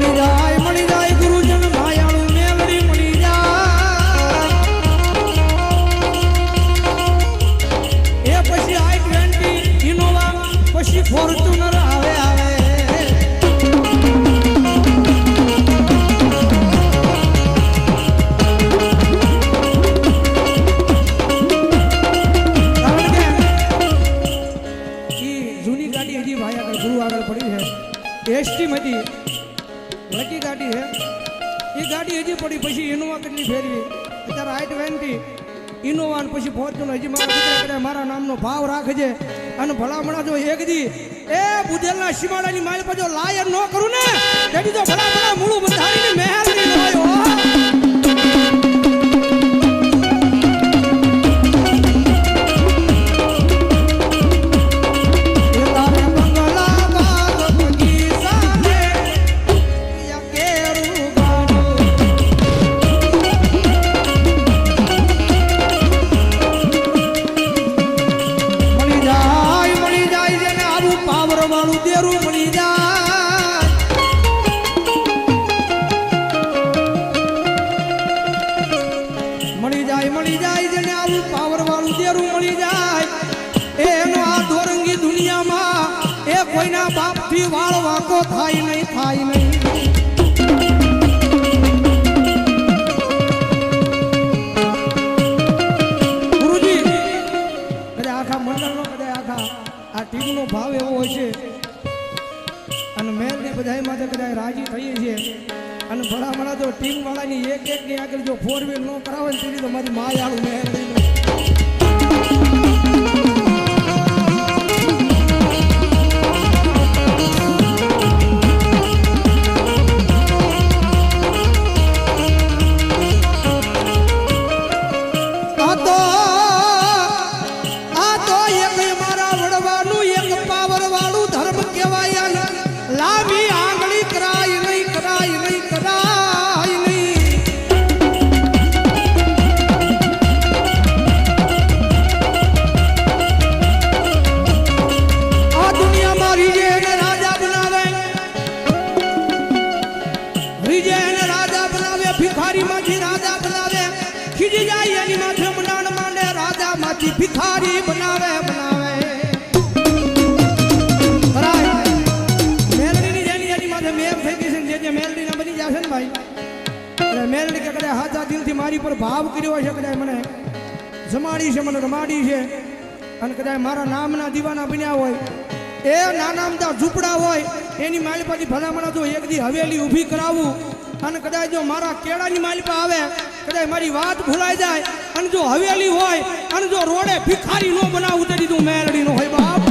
મળી જાય ગુરુજન માયાળું મેલડી મળી જાય એ પછી i20 ઇનોવા પછી ફોર્ચ્યુનર આવે एसटी मधी लकी गाड़ी है ये गाड़ी हजी पड़ी पछी इनोवा કેટલી ફેરવી અત્યારે i20 ઇનોવા પછી ફોર્ચ્યુનર હજી મારા દીકરા મારા નામનો ભાવ રાખજે અને ભલામણા જો એક દી એ બુદેલના સીમાડાની માલ પર જો લાયર નો કરું ને તેડી તો ભલા મૂળું બંધારીને મહેલ ની લોયો મળી જાય જેને આવું પાવર વાળું દેરું મળી જાય એનો આ દોરંગી દુનિયામાં એ કોઈના બાપથી વાળ વાંકો થાય નહીં ગુરુજી કદાચ આખા મંડળનો કદાચ આખા આ ટીમનો ભાવ એવો હોય છે અને મેલની બધાય માટે કદાચ રાજી થઈએ છીએ અને ભલામણા તો ટીમ વાળાની એક ની આગળ જો 4 વ્હીલ નો કરાવે ને તેની તો મારી માયાળું મેળવી આ તો એક મારા વડવાનું એક પાવર વાળું ધર્મ કહેવાય લાંબી આંગળી કરાય નહીં આ દુનિયામાં રીજે એને રાજા બનાવે ભિખારી માંથી રાજા બનાવે ખીજી જાય એની માથે મનાણ માંડે રાજા માંથી ભિખારી બનાવે મેલડી કે કદાચ હાથા દિલથી મારી પર ભાવ કર્યો છે કદાચ મને જમાડી છે મને રમાડી છે અને કદાચ મારા નામના દીવાના બન્યા હોય એ નાનામદા ઝૂંપડા હોય એની માલિપાથી ભલામણા જો એક દી હવેલી ઊભી કરાવું અને કદાચ જો મારા કેળાની માલિપા આવે કદાચ મારી વાત ભૂલાઈ જાય અને જો હવેલી હોય અને જો રોડે ભિખારી નો બનાવું તો દીધું મેલડી નો હોય બાપ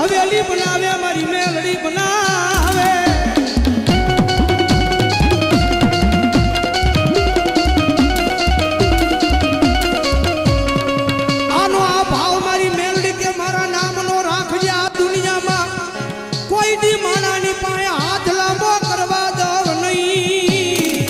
હવેલી બનાવે મારી મેલડી બનાવે આનો આ ભાવ મારી મેલડી કે મારા નામનો રાખજે આ દુનિયામાં કોઈ દી માણાની પાસે હાથ લાંબો કરવા દવ નહીં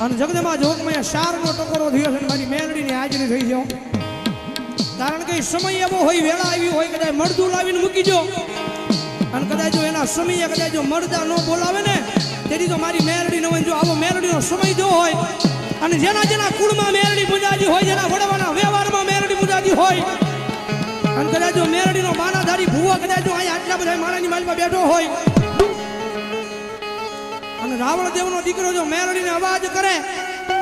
અને જગદમાં જોગમાં શારનો ટકોરો થયો છે મારી મેલડીની હાજરી થઈ ગયો કારણ કે સમય એવો હોય વેળા આવી હોય કદાચ મળદું લાવીને મૂકી જો અને કદાચ જો એના સમયે કદાચ જો મળદા ન બોલાવે ને તેથી તો મારી મેલડી ન હોય જો આવો મેલડીનો સમય જો હોય અને જેના કુળમાં મેલડી પૂજાજી હોય જેના વડવાના વ્યવહારમાં મેલડી પૂજાજી હોય અને કદાચ જો મેલડીનો માનાધારી ભૂવો કદાચ જો અહીંયા આટલા બધા માણાની માલમાં બેઠો હોય અને રાવણ દેવનો દીકરો જો મેલડીને અવાજ કરે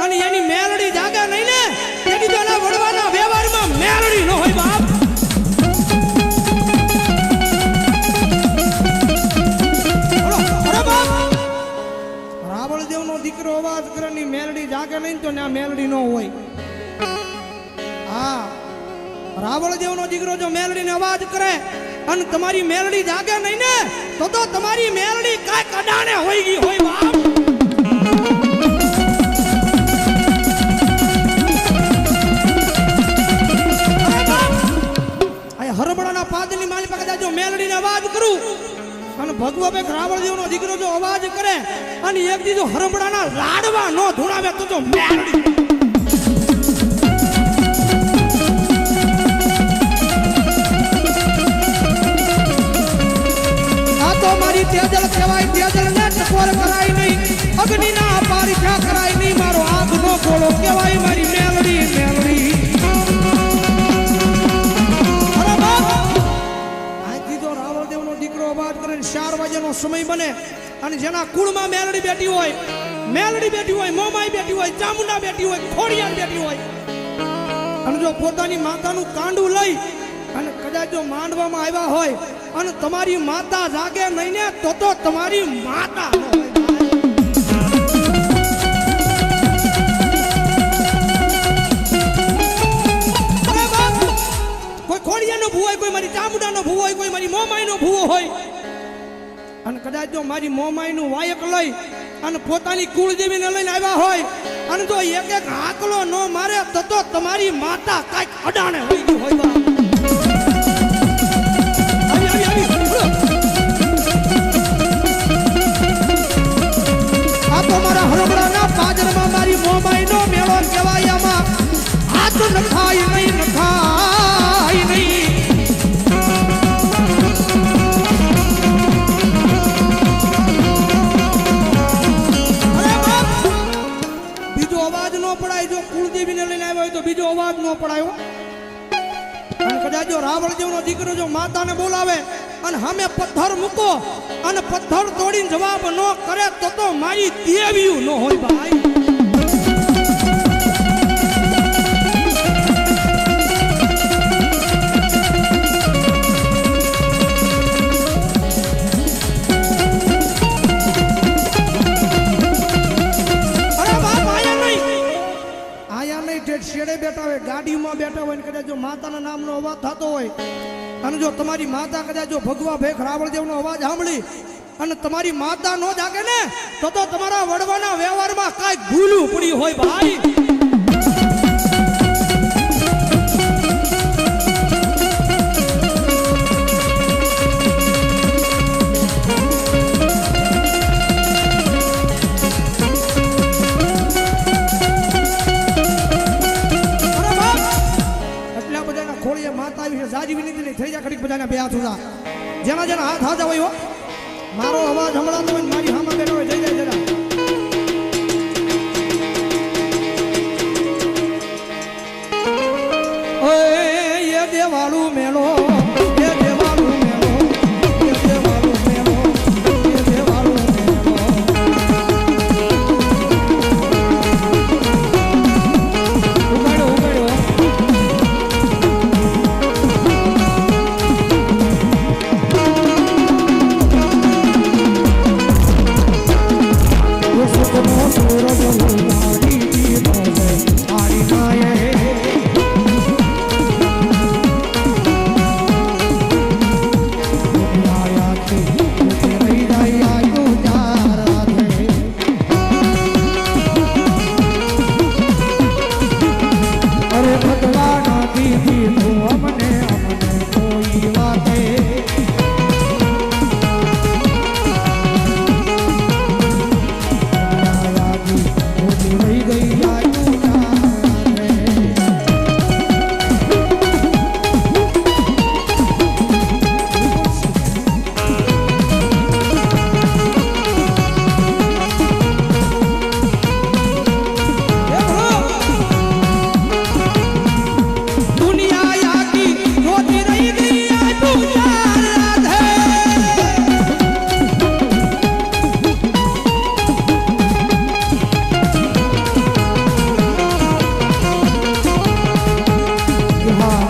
અને એની મેલડી જાગે નહીં ને તેની તો એના વડવાના વ્યવહારમાં મેલડી ન હોય બાપ રાવણ દેવનો દીકરો અવાજ કરે ની મેલડી જાગે નહીં તો ના મેલડી ન હોય હા રાવણ દેવનો દીકરો જો મેલડીને અવાજ કરે અને તમારી મેલડી જાગે નહીં ને તો તમારી મેલડી કાંઈ કડાણે હોઈ ગઈ હોય બાપ ભગવા બેક રાવળદેવનો દીકરો જો અવાજ કરે અને એક દી જો હરમડાના લાડવા નો ધૂણાવે તો મેલડી આ તો મારી તેજલ કહેવાય તેજલ ને ટકોર કરાય નહીં અગ્નિના પારીખા કરાય નહીં મારો આગનો ગોળો કહેવાય મારી મેલડી મેલડી દીકરો અવાજ કરે 4 વાગ્યાનો સમય બને અને જેના કુળમાં મેલડી બેઠી હોય મોમાઈ બેઠી હોય ચામુંડા બેઠી હોય ખોડિયાર બેઠી હોય અને જો પોતાની માતાનું કાંડું લઈ અને કદાચ જો માંડવામાં આવ્યા હોય અને તમારી માતા જાગે નહીં ને તો તમારી માતા ખોડિયાનો ભૂવો હોય કોઈ મારી ચામુંડાનો ભૂવો હોય કોઈ મારી મોમાઈનો ભૂવો હોય અને કદાચ જો મારી મોમાઈનું વાયક લઈ અને પોતાની કુળદેવીને લઈને આવ્યા હોય અને જો એક એક હાકલો ન મારે તો તમારી માતા કાંઈક અડાણે હોઈ ગઈ હોય આ તો મારા હરમડાના પાદરમાં મારી મોમાઈનો મેળો કહેવાય આમાં હાથ નખાય નહીં નખાય નહીં બીજો અવાજ ન પડાય જો કુળદેવીને લઈને આવ્યો હોય તો બીજો અવાજ ન પડાયો અને કદાચ જો રાવળદેવનો દીકરો જો માતાને બોલાવે અને સામે પથ્થર મૂકો અને પથ્થર તોડીને જવાબ ન કરે તો મારી દેવીયું ન હોય ભાઈ શેડે બેઠા હોય ગાડીમાં બેઠા હોય ને કદાચ જો માતાના નામનો અવાજ થતો હોય અને જો તમારી માતા કદાચ જો ભગવા ભેખ રાવળદેવનો અવાજ સાંભળી અને તમારી માતા નો જાગે ને તો તમારા વડવાના વ્યવહારમાં કાંઈક ભૂલું પડી હોય ભાઈ જાજી વિનંતી થઈ જાય ઘડીક બધાના બે હાથ ઉજા જેના હાથ હાથ હોય મારો અવાજ સંભળાતો હોય મારી